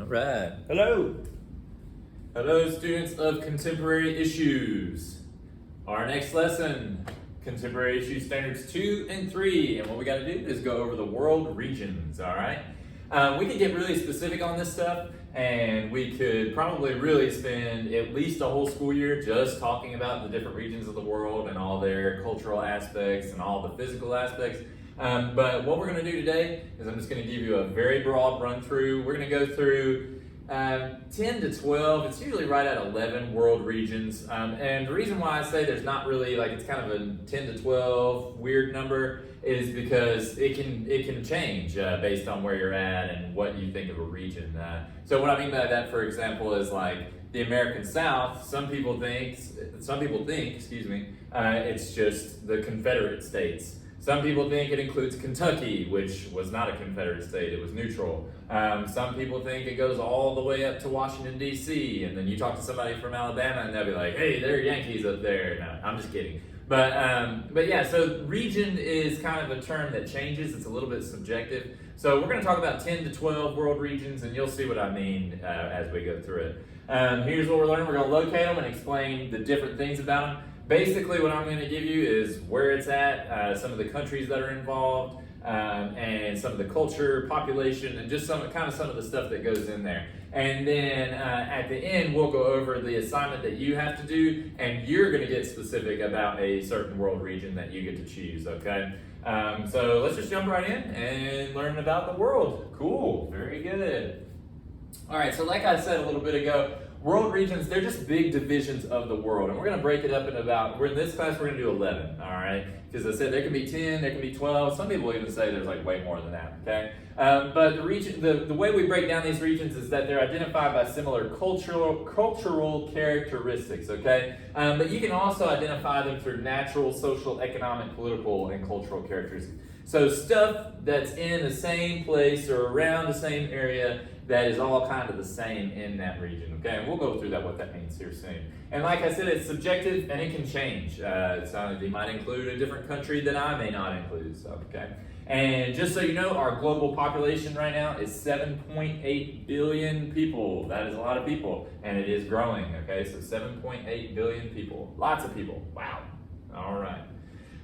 All right. Hello. Hello, students of Contemporary Issues. Our next lesson, Contemporary Issues Standards 2 and 3. And what we got to do is go over the world regions, all right? We could get really specific on this stuff, and we could probably really spend at least a whole school year just talking about the different regions of the world and all their cultural aspects and all the physical aspects. But what we're going to do today is I'm just going to give you a very broad run through. We're going to go through 10 to 12, it's usually right at 11 world regions. And the reason why I say there's not really, like, it's kind of a 10 to 12 weird number is because it can change based on where you're at and what you think of a region. So what I mean by that, for example, is like the American South. Some people think, it's just the Confederate States. Some people think it includes Kentucky, which was not a Confederate state, it was neutral. Some people think it goes all the way up to Washington, D.C., and then you talk to somebody from Alabama and they'll be like, hey, there are Yankees up there. No, I'm just kidding. But yeah, so region is kind of a term that changes. It's a little bit subjective. So we're going to talk about 10 to 12 world regions, and you'll see what I mean as we go through it. Here's what we're learning. We're going to locate them and explain the different things about them. Basically, what I'm going to give you is where it's at, some of the countries that are involved, and some of the culture, population, and just some of the stuff that goes in there. And then at the end, we'll go over the assignment that you have to do, and you're going to get specific about a certain world region that you get to choose, okay? So let's just jump right in and learn about the world. Cool, very good. All right, so like I said a little bit ago, world regions, they're just big divisions of the world, and we're going to break it up in in this class, we're going to do 11, all right? Because I said there can be 10, there can be 12, some people even say there's like way more than that, okay? But the way we break down these regions is that they're identified by similar cultural characteristics, okay? But you can also identify them through natural, social, economic, political, and cultural characteristics. So stuff that's in the same place or around the same area that is all kind of the same in that region, okay? And we'll go through what that means here soon. And like I said, it's subjective and it can change. They might include a different country that I may not include, so, okay? And just so you know, our global population right now is 7.8 billion people. That is a lot of people, and it is growing, okay? So 7.8 billion people, lots of people, wow, all right.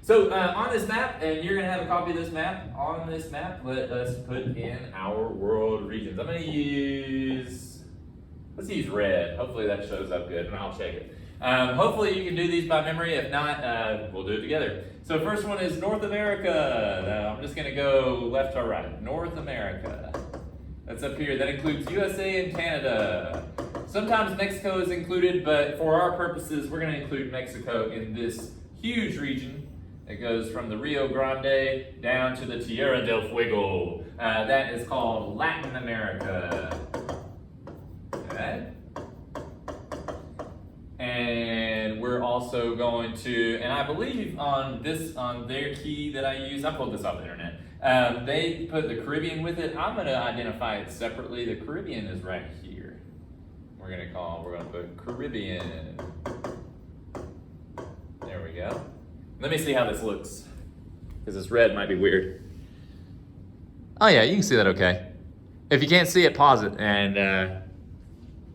So on this map, and you're going to have a copy of this map, on this map, let us put in our world regions. I'm going to let's use red. Hopefully that shows up good, and I'll check it. Hopefully you can do these by memory. If not, we'll do it together. So first one is North America. I'm just going to go left or right. North America. That's up here. That includes USA and Canada. Sometimes Mexico is included, but for our purposes, we're going to include Mexico in this huge region. It goes from the Rio Grande down to the Tierra del Fuego. That is called Latin America. Okay. And we're also going to, and I believe on their key that I use, I pulled this off the internet. They put the Caribbean with it. I'm going to identify it separately. The Caribbean is right here. We're going to put Caribbean. There we go. Let me see how this looks, because this red might be weird. Oh yeah, you can see that okay. If you can't see it, pause it and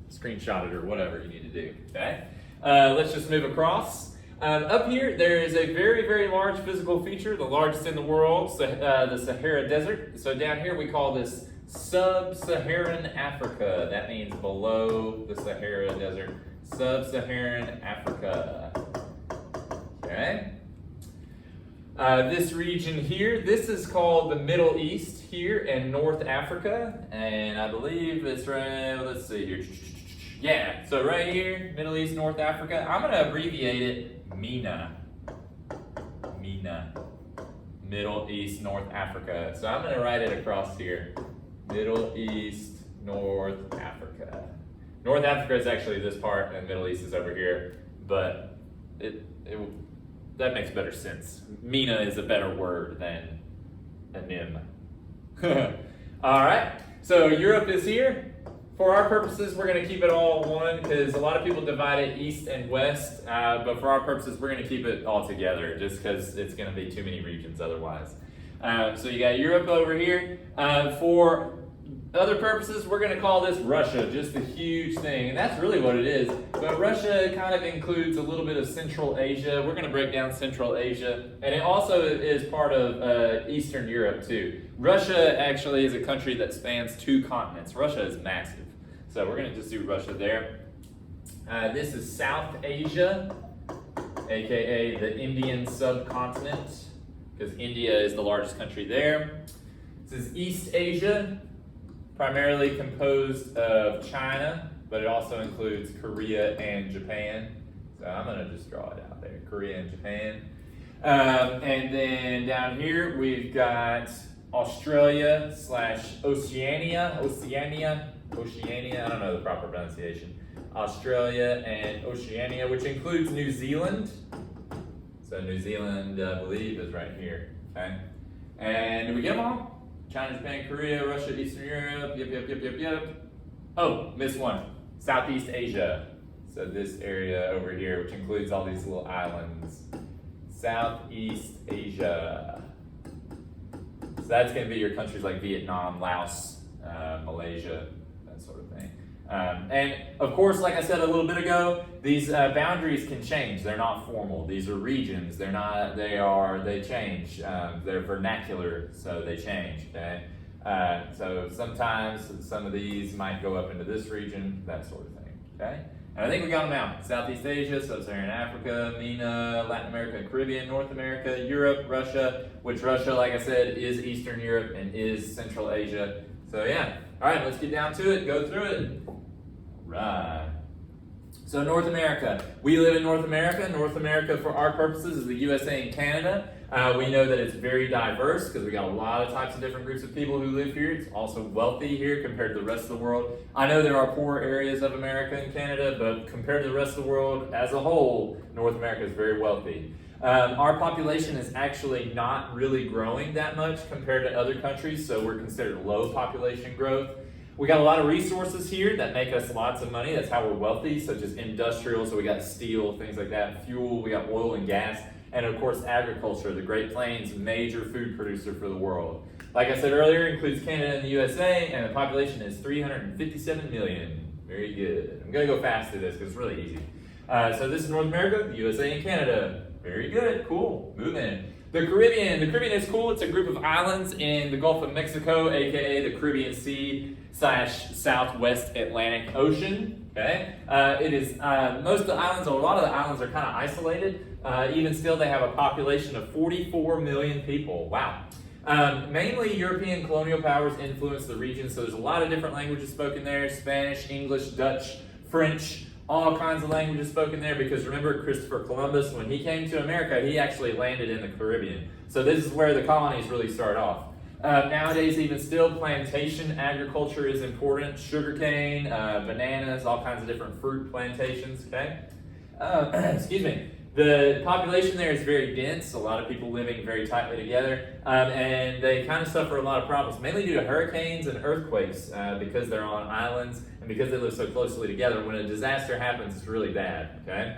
screenshot it or whatever you need to do, okay? Let's just move across. Up here, there is a very, very large physical feature, the largest in the world, the Sahara Desert. So down here we call this Sub-Saharan Africa. That means below the Sahara Desert. Sub-Saharan Africa, okay? This region here, this is called the Middle East here and North Africa, and I believe it's right, let's see here, yeah, so right here, Middle East, North Africa, I'm going to abbreviate it MENA, Middle East, North Africa, so I'm going to write it across here, Middle East, North Africa. North Africa is actually this part, and Middle East is over here, but that makes better sense. MENA is a better word than ANIM. All right, so Europe is here. For our purposes, we're going to keep it all one because a lot of people divide it east and west, but for our purposes, we're going to keep it all together just because it's going to be too many regions otherwise. So you got Europe over here. For other purposes, we're going to call this Russia, just a huge thing, and that's really what it is. But Russia kind of includes a little bit of Central Asia. We're going to break down Central Asia, and it also is part of Eastern Europe too. Russia actually is a country that spans 2 continents. Russia is massive, so we're going to just do Russia there. This is South Asia, aka the Indian subcontinent, because India is the largest country there. This is East Asia, primarily composed of China, but it also includes Korea and Japan. So I'm going to just draw it out there, Korea and Japan. And then down here we've got Australia / Oceania, I don't know the proper pronunciation. Australia and Oceania, which includes New Zealand. So New Zealand, I believe, is right here, okay? And did we get them all? China, Japan, Korea, Russia, Eastern Europe, yep. Oh, missed one. Southeast Asia. So this area over here, which includes all these little islands. Southeast Asia. So that's going to be your countries like Vietnam, Laos, Malaysia, that sort of thing. And of course, like I said a little bit ago, these boundaries can change. They're not formal. These are regions. They're not. They change. They're vernacular, so they change. Okay. So sometimes some of these might go up into this region, that sort of thing. Okay. And I think we got them out. Southeast Asia, Sub-Saharan Africa, MENA, Latin America and Caribbean, North America, Europe, Russia, which Russia, like I said, is Eastern Europe and is Central Asia. So yeah. All right, let's get down to it. Go through it. Right. So North America. We live in North America. North America, for our purposes, is the USA and Canada. We know that it's very diverse because we got a lot of types of different groups of people who live here. It's also wealthy here compared to the rest of the world. I know there are poor areas of America and Canada, but compared to the rest of the world as a whole, North America is very wealthy. Our population is actually not really growing that much compared to other countries, so we're considered low population growth. We got a lot of resources here that make us lots of money. That's how we're wealthy, such as industrial, so we got steel, things like that, fuel, we got oil and gas, and of course agriculture. The Great Plains, major food producer for the world. Like I said earlier, includes Canada and the USA, and the population is 357 million. Very good. I'm going to go fast through this because it's really easy. So this is North America, the USA, and Canada. Very good, cool, moving. The Caribbean. The Caribbean is cool. It's a group of islands in the Gulf of Mexico, aka the Caribbean Sea / Southwest Atlantic Ocean. Okay, it is most of the islands, a lot of the islands are kind of isolated. Even still, they have a population of 44 million people. Wow. Mainly European colonial powers influenced the region, so there's a lot of different languages spoken there: Spanish, English, Dutch, French. All kinds of languages spoken there, because remember, Christopher Columbus, when he came to America, he actually landed in the Caribbean. So this is where the colonies really start off. Nowadays, even still, plantation agriculture is important. Sugarcane, bananas, all kinds of different fruit plantations, okay? Excuse me. The population there is very dense, a lot of people living very tightly together, and they kind of suffer a lot of problems, mainly due to hurricanes and earthquakes, because they're on islands and because they live so closely together. When a disaster happens, it's really bad, okay?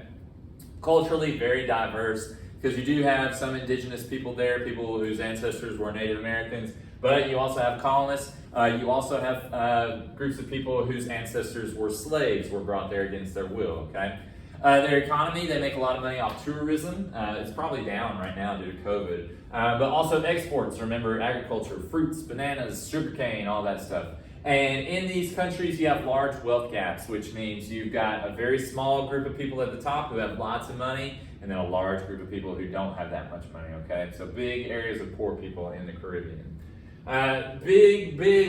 Culturally, very diverse, because you do have some indigenous people there, people whose ancestors were Native Americans, but you also have colonists. You also have groups of people whose ancestors were slaves, were brought there against their will, okay? Their economy, they make a lot of money off tourism. It's probably down right now due to COVID. But also exports, remember agriculture, fruits, bananas, sugarcane, all that stuff. And in these countries, you have large wealth gaps, which means you've got a very small group of people at the top who have lots of money, and then a large group of people who don't have that much money, okay? So big areas of poor people in the Caribbean.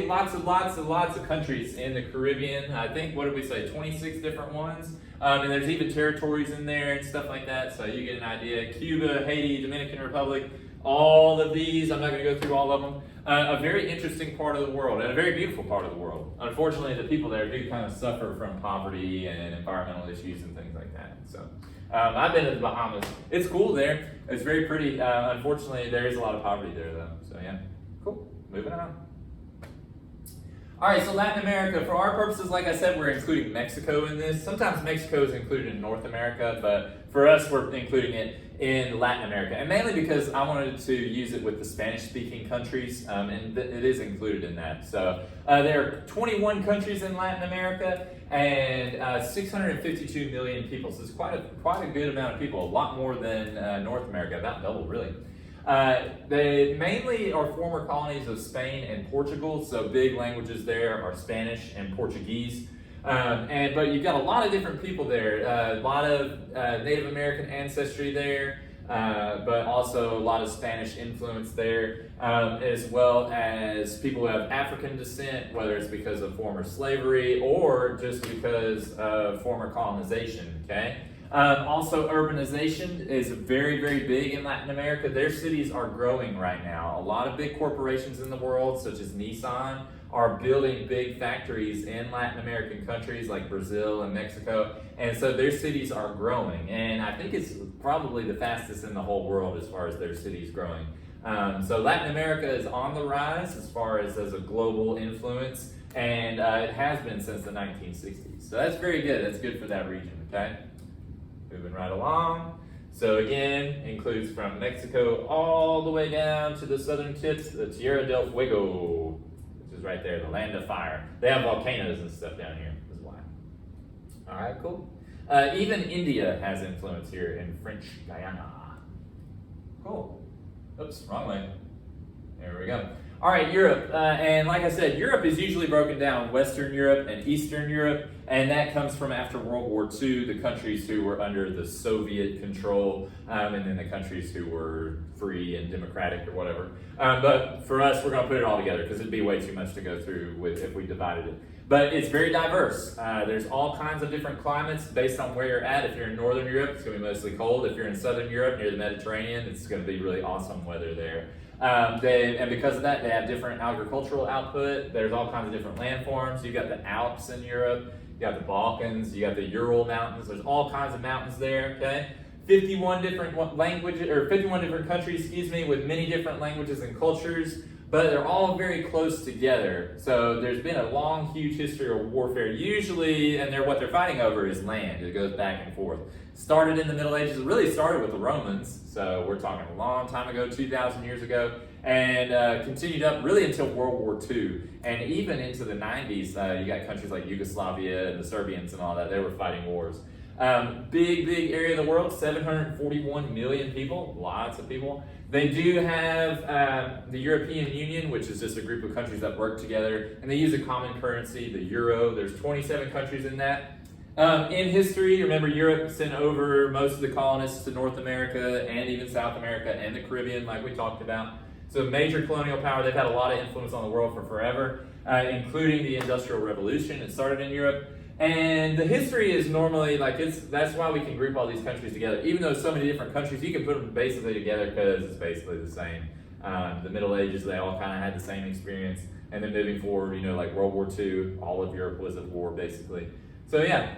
Lots of countries in the Caribbean. I think, what did we say, 26 different ones? And there's even territories in there and stuff like that, so you get an idea. Cuba, Haiti, Dominican Republic, all of these, I'm not going to go through all of them. A very interesting part of the world, and a very beautiful part of the world. Unfortunately, the people there do kind of suffer from poverty and environmental issues and things like that. So, I've been to the Bahamas. It's cool there. It's very pretty. Unfortunately, there is a lot of poverty there, though. So, yeah. Cool. Moving on. All right, so Latin America, for our purposes, like I said, we're including Mexico in this. Sometimes Mexico is included in North America, but for us, we're including it in Latin America, and mainly because I wanted to use it with the Spanish-speaking countries, and it is included in that. So there are 21 countries in Latin America, and 652 million people. So it's quite a good amount of people, a lot more than North America, about double really. They mainly are former colonies of Spain and Portugal, so big languages there are Spanish and Portuguese. But you've got a lot of different people there, a lot of Native American ancestry there, but also a lot of Spanish influence there, as well as people who have African descent, whether it's because of former slavery or just because of former colonization, okay? Also, urbanization is very, very big in Latin America. Their cities are growing right now. A lot of big corporations in the world, such as Nissan, are building big factories in Latin American countries like Brazil and Mexico, and so their cities are growing, and I think it's probably the fastest in the whole world as far as their cities growing. So Latin America is on the rise as far as a global influence, and it has been since the 1960s. So that's very good. That's good for that region, okay? Moving right along. So again, includes from Mexico all the way down to the southern tips, the Tierra del Fuego, which is right there, the land of fire. They have volcanoes and stuff down here as well. All right, cool. Even India has influence here in French Guyana. Cool. Oops, wrong way. There we go. All right, Europe. And like I said, Europe is usually broken down Western Europe and Eastern Europe, and that comes from after World War II, the countries who were under the Soviet control, and then the countries who were free and democratic or whatever. But for us, we're going to put it all together because it'd be way too much to go through if we divided it. But it's very diverse. There's all kinds of different climates based on where you're at. If you're in Northern Europe, it's going to be mostly cold. If you're in Southern Europe, near the Mediterranean, it's going to be really awesome weather there. And because of that, they have different agricultural output. There's all kinds of different landforms. You've got the Alps in Europe. You got the Balkans. You got the Ural Mountains. There's all kinds of mountains there, okay? 51 different languages, or 51 different countries, with many different languages and cultures, but they're all very close together. So there's been a long, huge history of warfare, usually, and what they're fighting over is land. It goes back and forth. Started in the Middle Ages, it really started with the Romans, so we're talking a long time ago, 2,000 years ago, and continued up really until World War II, and even into the 90s, you got countries like Yugoslavia and the Serbians and all that, they were fighting wars. Big area of the world, 741 million people, lots of people. They do have the European Union, which is just a group of countries that work together, and they use a common currency, the euro. There's 27 countries in that. In history, remember Europe sent over most of the colonists to North America and even South America and the Caribbean, like we talked about. So major colonial power, they've had a lot of influence on the world for forever, including the Industrial Revolution. It started in Europe. And the history is normally that's why we can group all these countries together. Even though so many different countries, you can put them basically together because it's basically the same. The Middle Ages, they all kind of had the same experience. And then moving forward, like World War II, all of Europe was at war basically. So yeah.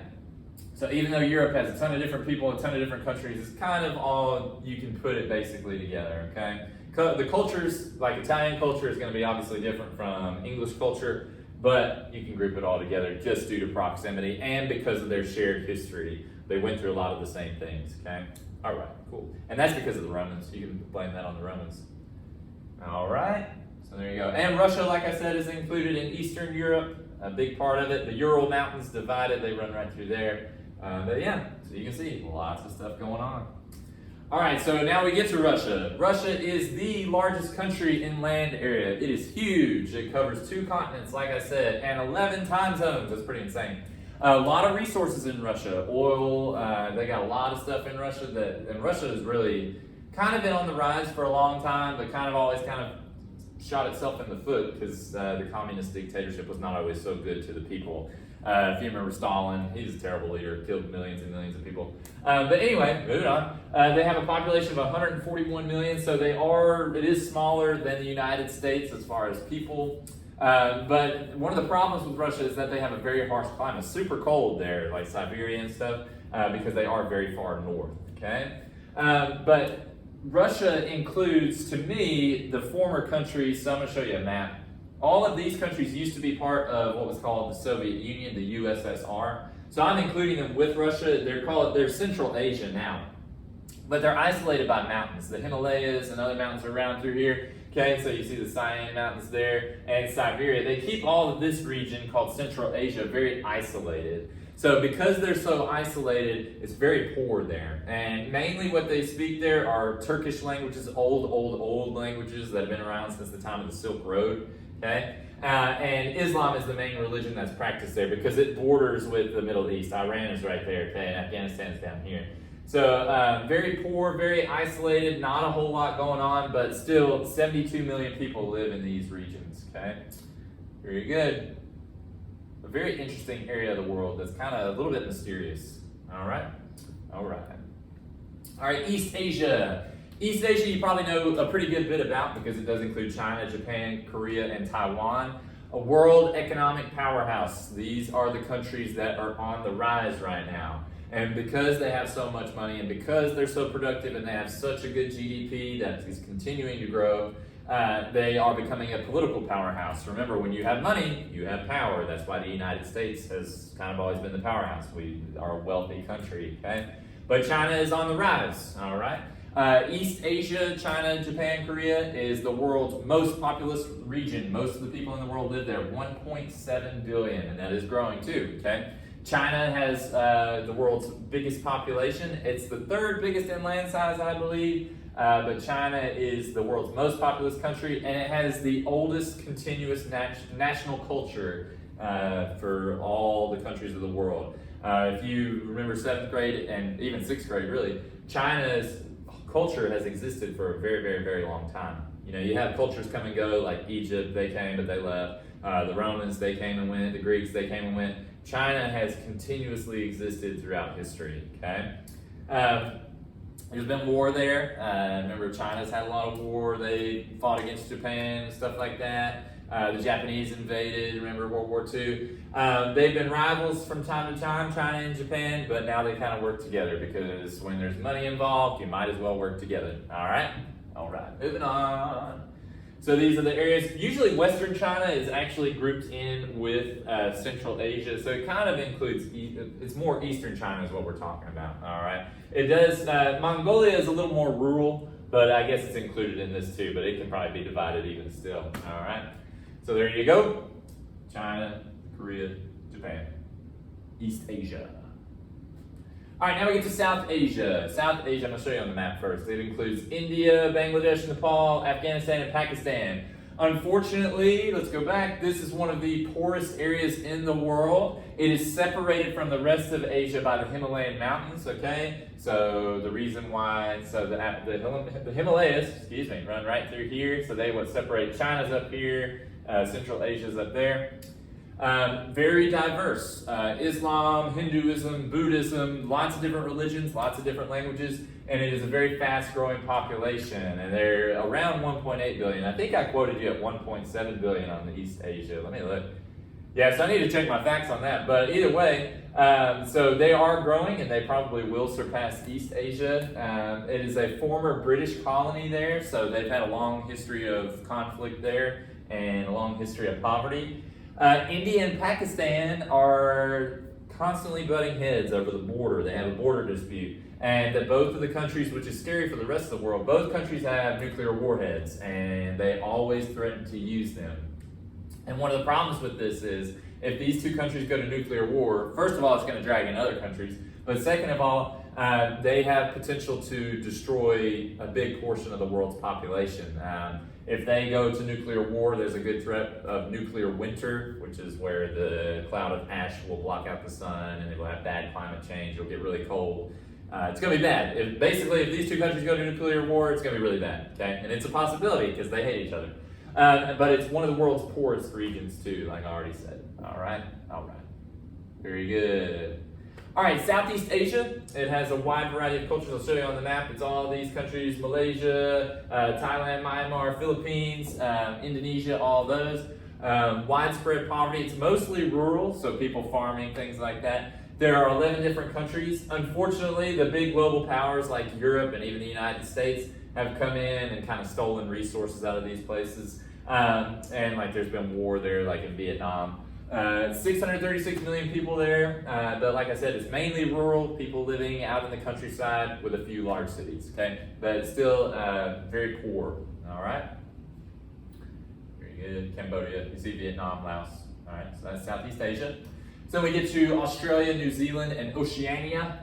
So even though Europe has a ton of different people, a ton of different countries, it's kind of all, you can put it basically together, okay? The cultures, like Italian culture is going to be obviously different from English culture, but you can group it all together just due to proximity and because of their shared history. They went through a lot of the same things, okay? All right, cool. And that's because of the Romans. You can blame that on the Romans. All right, so there you go. And Russia, like I said, is included in Eastern Europe, a big part of it. The Ural Mountains divided, they run right through there. But yeah, so you can see lots of stuff going on. All right, so now we get to Russia. Russia is the largest country in land area. It is huge. It covers 2 continents, like I said, and 11 time zones. That's pretty insane. A lot of resources in Russia. Oil, they got a lot of stuff in Russia and Russia has really kind of been on the rise for a long time, but always shot itself in the foot because the communist dictatorship was not always so good to the people. If you remember Stalin, he's a terrible leader, killed millions and millions of people. But anyway, moving on. They have a population of 141 million, so it is smaller than the United States as far as people. But one of the problems with Russia is that they have a very harsh climate, super cold there, like Siberia and stuff, because they are very far north, okay? But Russia includes, to me, the former countries, so I'm going to show you a map. All of these countries used to be part of what was called the Soviet Union, the USSR. So I'm including them with Russia. They're Central Asia now. but they're isolated by mountains. The Himalayas and other mountains are around through here. Okay, so you see the Siam Mountains there and Siberia. They keep all of this region called Central Asia very isolated. So because they're so isolated, it's very poor there. And mainly what they speak there are Turkish languages, old languages that have been around since the time of the Silk Road. Okay, and Islam is the main religion that's practiced there because it borders with the Middle East. Iran is right there, okay, and Afghanistan is down here. So very poor, very isolated, not a whole lot going on, but still 72 million people live in these regions, okay? Very good. A very interesting area of the world that's kind of a little bit mysterious, all right? All right, East Asia. East Asia you probably know a pretty good bit about because it does include China, Japan, Korea, and Taiwan. A world economic powerhouse. These are the countries that are on the rise right now. And because they have so much money and because they're so productive and they have such a good GDP that is continuing to grow, they are becoming a political powerhouse. Remember, when you have money, you have power. That's why the United States has kind of always been the powerhouse. We are a wealthy country, okay? But China is on the rise, all right? East Asia, China, Japan, Korea is the world's most populous region. Most of the people in the world live there, 1.7 billion, and that is growing too, okay? China has the world's biggest population. It's the third biggest in land size, I believe, but China is the world's most populous country, and it has the oldest continuous national culture for all the countries of the world. If you remember 7th grade and even 6th grade, really, China's culture has existed for a very, very, very long time. You know, you have cultures come and go, like Egypt, they came but they left. The Romans, they came and went. The Greeks, they came and went. China has continuously existed throughout history, okay? There's been war there. Remember, China's had a lot of war. They fought against Japan and stuff like that. The Japanese invaded, remember World War II. They've been rivals from time to time, China and Japan, but now they kind of work together because when there's money involved, you might as well work together, all right? All right, moving on. So these are the areas. Usually Western China is actually grouped in with Central Asia. So it kind of includes, it's more Eastern China is what we're talking about, all right? It does, Mongolia is a little more rural, but I guess it's included in this too, but it can probably be divided even still, all right? So there you go. China, Korea, Japan, East Asia. All right, now we get to South Asia. South Asia, I'm going to show you on the map first. It includes India, Bangladesh, Nepal, Afghanistan, and Pakistan. Unfortunately, let's go back. This is one of the poorest areas in the world. It is separated from the rest of Asia by the Himalayan mountains, okay? So the reason why, the Himalayas, run right through here. So they would separate, China's up here, Central Asia's up there. Very diverse. Islam, Hinduism, Buddhism, lots of different religions, lots of different languages, and it is a very fast-growing population, and they're around 1.8 billion. I think I quoted you at 1.7 billion on the East Asia. Let me look. Yeah, so I need to check my facts on that, but either way, so they are growing, and they probably will surpass East Asia. It is a former British colony there, so they've had a long history of conflict there and a long history of poverty. India and Pakistan are constantly butting heads over the border. They have a border dispute. And that both of the countries, which is scary for the rest of the world, both countries have nuclear warheads, and they always threaten to use them. And one of the problems with this is, if these two countries go to nuclear war, first of all, it's going to drag in other countries, but second of all, they have potential to destroy a big portion of the world's population. If they go to nuclear war, there's a good threat of nuclear winter, which is where the cloud of ash will block out the sun and it will have bad climate change. It'll get really cold. It's going to be bad. If these two countries go to nuclear war, it's going to be really bad. Okay, and it's a possibility because they hate each other. But it's one of the world's poorest regions too, like I already said. All right. Very good. All right, Southeast Asia, it has a wide variety of cultures. I'll show you on the map. It's all these countries, Malaysia, Thailand, Myanmar, Philippines, Indonesia, all those. Widespread poverty. It's mostly rural, so people farming, things like that. There are 11 different countries. Unfortunately, the big global powers like Europe and even the United States have come in and kind of stolen resources out of these places. And like there's been war there, like in Vietnam. 636 million people there, but like I said, it's mainly rural, people living out in the countryside with a few large cities, okay? But it's still very poor, all right? Very good. Cambodia, you see Vietnam, Laos, all right? So that's Southeast Asia. So we get to Australia, New Zealand, and Oceania.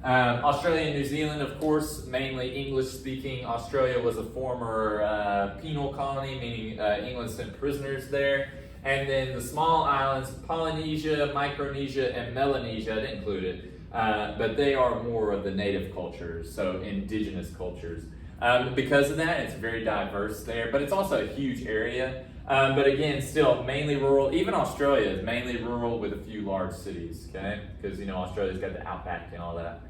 Australia and New Zealand, of course, mainly English-speaking. Australia was a former penal colony, meaning England sent prisoners there. And then the small islands, Polynesia, Micronesia, and Melanesia, I didn't include it, but they are more of the native cultures, so indigenous cultures. Because of that, it's very diverse there, but it's also a huge area. But again, still mainly rural. Even Australia is mainly rural with a few large cities, okay? Because, you know, Australia's got the outback and all that.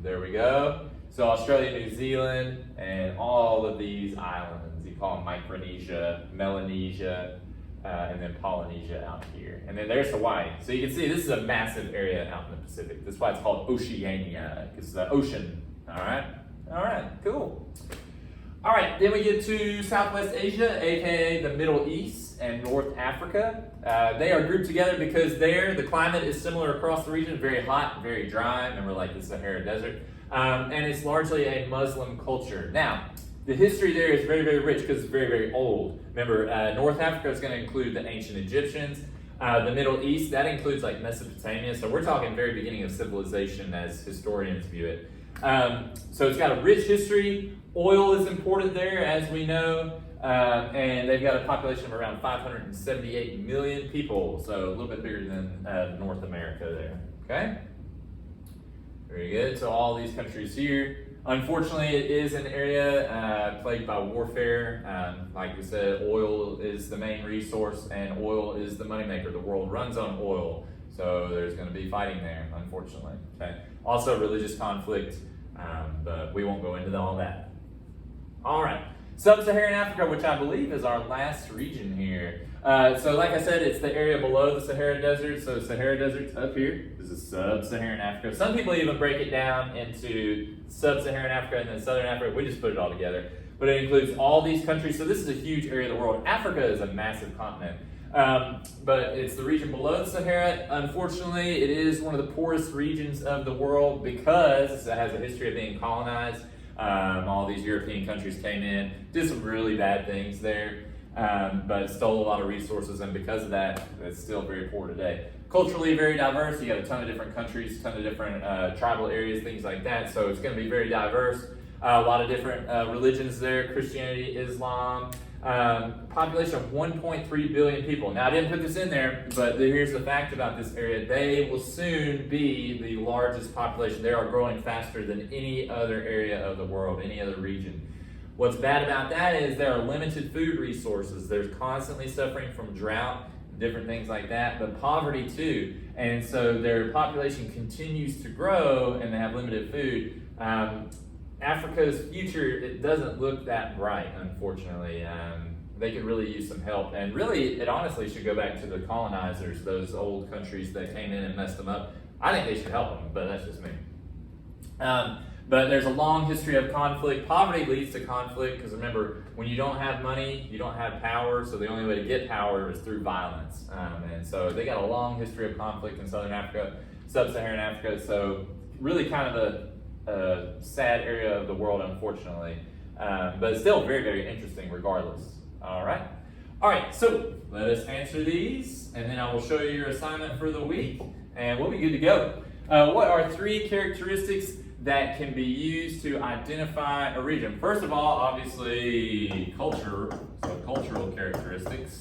There we go. So Australia, New Zealand, and all of these islands, you call them Micronesia, Melanesia, and then Polynesia out here. And then there's Hawaii. So you can see this is a massive area out in the Pacific. That's why it's called Oceania, because it's the ocean. All right? All right, cool. All right, then we get to Southwest Asia, aka the Middle East and North Africa. They are grouped together because there the climate is similar across the region, very hot, very dry. Remember, like the Sahara Desert. And it's largely a Muslim culture. Now, the history there is very, very rich because it's very, very old. Remember, North Africa is going to include the ancient Egyptians. The Middle East, that includes like Mesopotamia. So we're talking very beginning of civilization as historians view it. So it's got a rich history. Oil is important there, as we know. And they've got a population of around 578 million people. So a little bit bigger than North America there. Okay? Very good. So all these countries here. Unfortunately, it is an area plagued by warfare. Like we said, oil is the main resource and oil is the moneymaker. The world runs on oil. So there's going to be fighting there, unfortunately. Okay. Also religious conflict, but we won't go into all that. All right. Sub-Saharan Africa, which I believe is our last region here. So like I said, it's the area below the Sahara Desert. So Sahara Desert's up here. This is Sub-Saharan Africa. Some people even break it down into Sub-Saharan Africa and then Southern Africa. We just put it all together. But it includes all these countries. So this is a huge area of the world. Africa is a massive continent. But it's the region below the Sahara. Unfortunately, it is one of the poorest regions of the world because it has a history of being colonized. All these European countries came in, did some really bad things there, but stole a lot of resources, and because of that, it's still very poor today. Culturally very diverse. You got a ton of different countries, a ton of different tribal areas, things like that, so it's going to be very diverse. A lot of different religions there, Christianity, Islam. Population of 1.3 billion people. Now, I didn't put this in there, but here's the fact about this area. They will soon be the largest population. They are growing faster than any other area of the world, any other region. What's bad about that is there are limited food resources. There's constantly suffering from drought, different things like that, but poverty too. And so their population continues to grow and they have limited food. Africa's future, it doesn't look that bright, unfortunately. They could really use some help. And really, it honestly should go back to the colonizers, those old countries that came in and messed them up. I think they should help them, but that's just me. But there's a long history of conflict. Poverty leads to conflict, because remember, when you don't have money, you don't have power, so the only way to get power is through violence. And so they got a long history of conflict in Southern Africa, Sub-Saharan Africa, so really kind of a sad area of the world, unfortunately, but still very, very interesting regardless. All right, so let us answer these, and then I will show you your assignment for the week, and we'll be good to go. What are 3 characteristics that can be used to identify a region? First of all, obviously, culture, so cultural characteristics.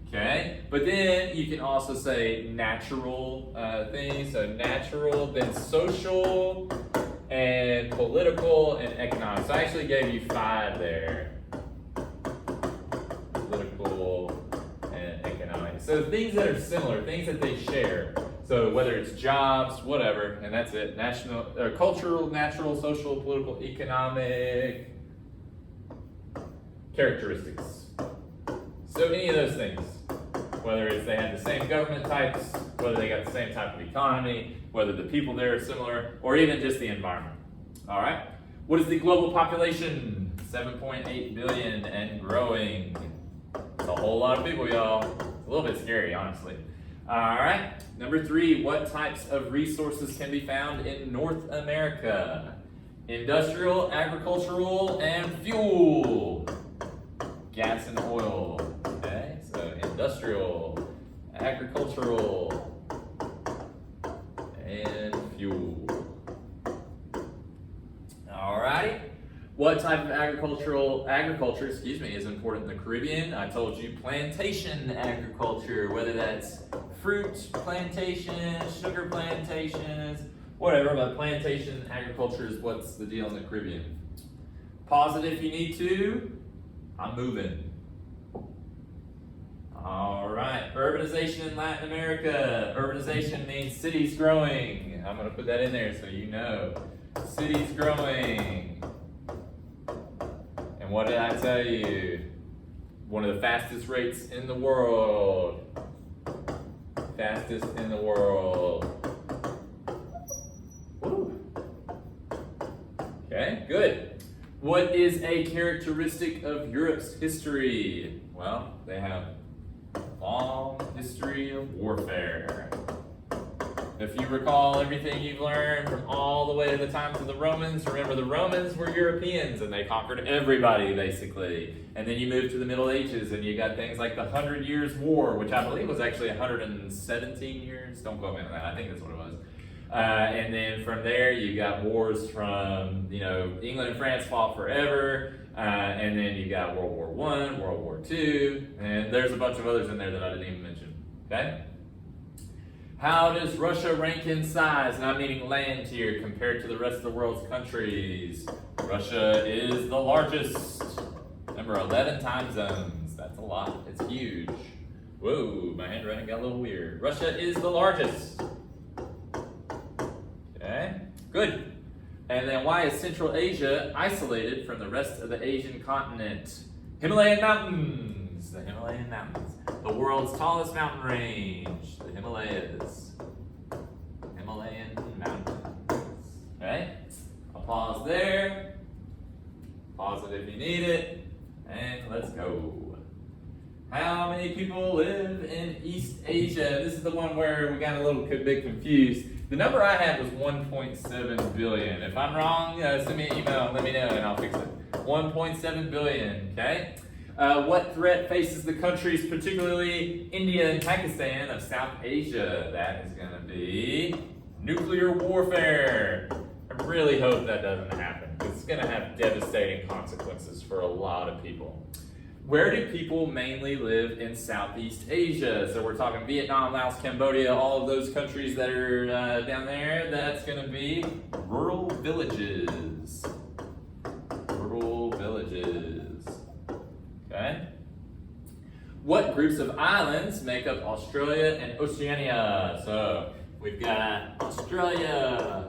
Okay, but then you can also say natural things, so natural, then social, and political, and economic. So I actually gave you 5 there. Political and economic. So things that are similar, things that they share. So whether it's jobs, whatever, and that's it. National, cultural, natural, social, political, economic characteristics. So any of those things. Whether it's they have the same government types, whether they got the same type of economy, whether the people there are similar, or even just the environment. All right. What is the global population? 7.8 billion and growing. It's a whole lot of people, y'all. It's a little bit scary, honestly. All right, number 3, what types of resources can be found in North America? Industrial, agricultural, and fuel. Gas and oil. Okay, so industrial, agricultural, and fuel. Alrighty. What type of agriculture, is important in the Caribbean? I told you plantation agriculture, whether that's fruit plantations, sugar plantations, whatever, but plantation agriculture is what's the deal in the Caribbean. Pause it if you need to. I'm moving. All right, urbanization in Latin America. Urbanization means cities growing. I'm gonna put that in there so you know. Cities growing. And what did I tell you? One of the fastest rates in the world. Fastest in the world. Woo. Okay, good. What is a characteristic of Europe's history? Well, they have a long history of warfare. If you recall everything you've learned from all the way to the times of the Romans, remember the Romans were Europeans and they conquered everybody basically. And then you move to the Middle Ages and you got things like the 100 Years' War, which I believe was actually 117 years. Don't quote me on that, I think that's what it was. And then from there, you got wars from, England and France fought forever. And then you got World War I, World War II, and there's a bunch of others in there that I didn't even mention. Okay? How does Russia rank in size, not meaning land here, compared to the rest of the world's countries? Russia is the largest. Remember, 11 time zones. That's a lot. It's huge. Whoa, my handwriting got a little weird. Russia is the largest. Okay, good. And then why is Central Asia isolated from the rest of the Asian continent? Himalayan mountains. The Himalayan mountains. The world's tallest mountain range. The Himalayas. Himalayan mountains. Okay, I'll pause there. Pause it if you need it. And let's go. How many people live in East Asia? This is the one where we got a little bit confused. The number I had was 1.7 billion. If I'm wrong, send me an email and let me know and I'll fix it. 1.7 billion, okay? What threat faces the countries, particularly India and Pakistan of South Asia? That is gonna be nuclear warfare. I really hope that doesn't happen because it's gonna have devastating consequences for a lot of people. Where do people mainly live in Southeast Asia? So we're talking Vietnam, Laos, Cambodia, all of those countries that are down there. That's going to be rural villages. Rural villages. Okay? What groups of islands make up Australia and Oceania? So we've got Australia,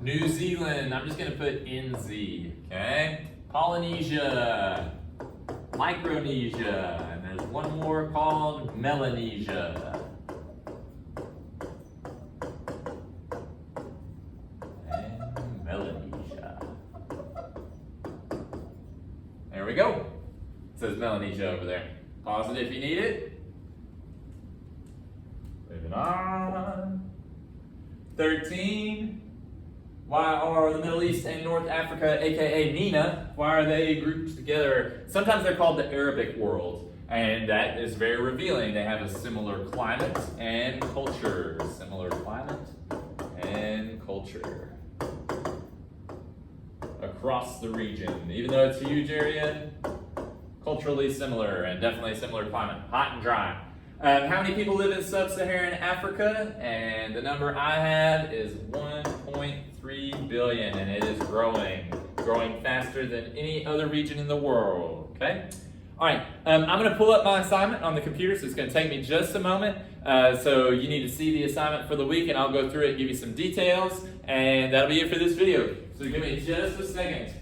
New Zealand. I'm just going to put NZ. Okay? Polynesia, Micronesia, and there's one more called Melanesia. And Melanesia. There we go. It says Melanesia over there. Pause it if you need it. Moving on. 13. Why are the Middle East and North Africa, aka MENA, why are they grouped together? Sometimes they're called the Arabic world, and that is very revealing. They have a similar climate and culture. Similar climate and culture across the region. Even though it's a huge area, culturally similar and definitely similar climate. Hot and dry. How many people live in Sub-Saharan Africa? And the number I have is 1.3 billion, and it is growing faster than any other region in the world, okay? All right, I'm gonna pull up my assignment on the computer, so it's gonna take me just a moment. So you need to see the assignment for the week, and I'll go through it and give you some details, and that'll be it for this video. So give me just a second.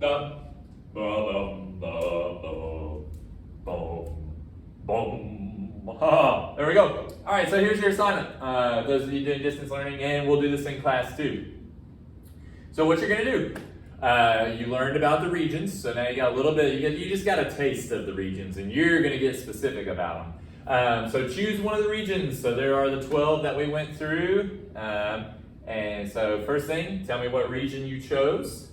Boom, boom, boom, boom, boom. Boom. There we go. All right, so here's your assignment. Those of you doing distance learning, and we'll do this in class too. So what you're gonna do, you learned about the regions, so now you got a little bit, you just got a taste of the regions, and you're gonna get specific about them. So choose one of the regions. So there are the 12 that we went through. And so first thing, tell me what region you chose,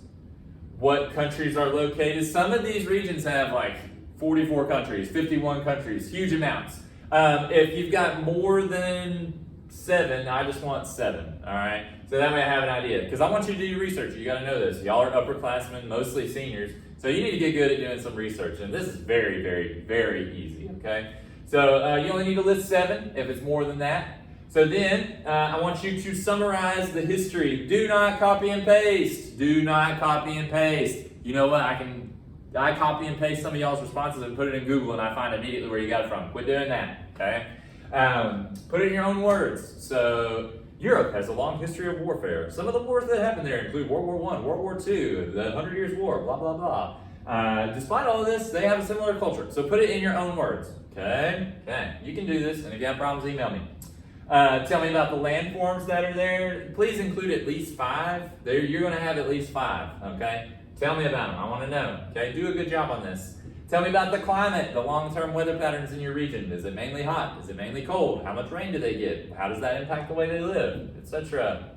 what countries are located. Some of these regions have like 44 countries, 51 countries, huge amounts. If you've got more than 7, I just want 7, all right? So that way I have an idea, because I want you to do your research. You gotta know this. Y'all are upperclassmen, mostly seniors, so you need to get good at doing some research, and this is very, very, very easy, okay? So you only need to list 7 if it's more than that. So then, I want you to summarize the history. Do not copy and paste. Do not copy and paste. You know what, I copy and paste some of y'all's responses and put it in Google and I find immediately where you got it from. Quit doing that, okay? Put it in your own words. So, Europe has a long history of warfare. Some of the wars that happened there include World War I, World War II, the 100 Years War, blah, blah, blah. Despite all of this, they have a similar culture. So put it in your own words, okay? Okay, you can do this, and if you have problems, email me. Tell me about the landforms that are there. Please include at least 5. You're going to have at least 5, okay? Tell me about them. I want to know, okay? Do a good job on this. Tell me about the climate, the long-term weather patterns in your region. Is it mainly hot? Is it mainly cold? How much rain do they get? How does that impact the way they live, etc.?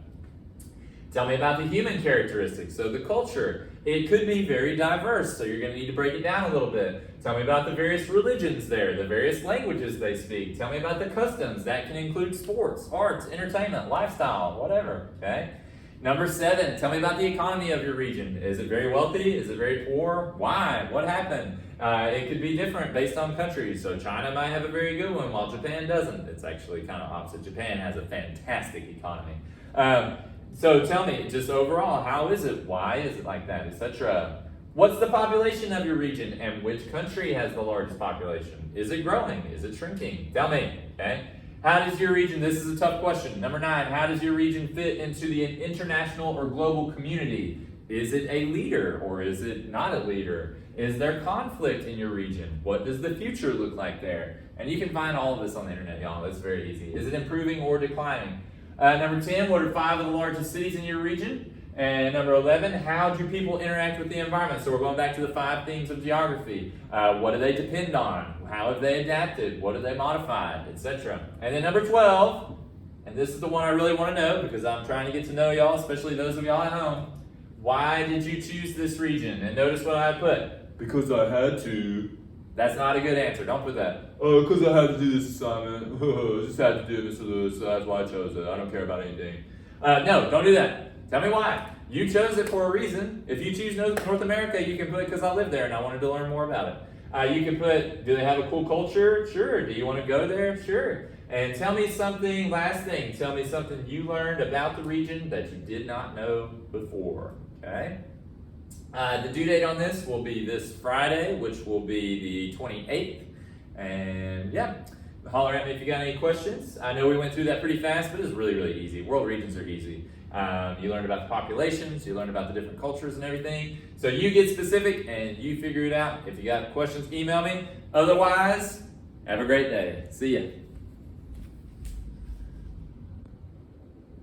Tell me about the human characteristics, so the culture. It could be very diverse, so you're going to need to break it down a little bit. Tell me about the various religions there, the various languages they speak. Tell me about the customs. That can include sports, arts, entertainment, lifestyle, whatever, okay? Number 7, tell me about the economy of your region. Is it very wealthy? Is it very poor? Why? What happened? It could be different based on countries. So China might have a very good one while Japan doesn't. It's actually kind of opposite. Japan has a fantastic economy. So tell me, just overall, how is it? Why is it like that, etc.? What's the population of your region, and which country has the largest population? Is it growing? Is it shrinking? Tell me, okay? How does your region, this is a tough question. Number 9, how does your region fit into the international or global community? Is it a leader or is it not a leader? Is there conflict in your region? What does the future look like there? And you can find all of this on the internet, y'all. That's very easy. Is it improving or declining? Number 10, what are 5 of the largest cities in your region? And number 11, how do people interact with the environment? So we're going back to the 5 themes of geography. What do they depend on? How have they adapted? What have they modified? Etc. And then number 12, and this is the one I really want to know because I'm trying to get to know y'all, especially those of y'all at home. Why did you choose this region? And notice what I put. Because I had to. That's not a good answer. Don't put that. Oh, because I had to do this assignment. I just had to do this, so that's why I chose it. I don't care about anything. No, don't do that. Tell me why. You chose it for a reason. If you choose North America, you can put because I live there and I wanted to learn more about it. You can put, do they have a cool culture? Sure. Do you want to go there? Sure. And tell me something, last thing, tell me something you learned about the region that you did not know before. Okay? The due date on this will be this Friday, which will be the 28th. And yeah, holler at me if you got any questions. I know we went through that pretty fast, but it's really, really easy. World regions are easy. You learned about the populations, you learned about the different cultures and everything. So you get specific and you figure it out. If you got questions, email me. Otherwise, have a great day. See ya.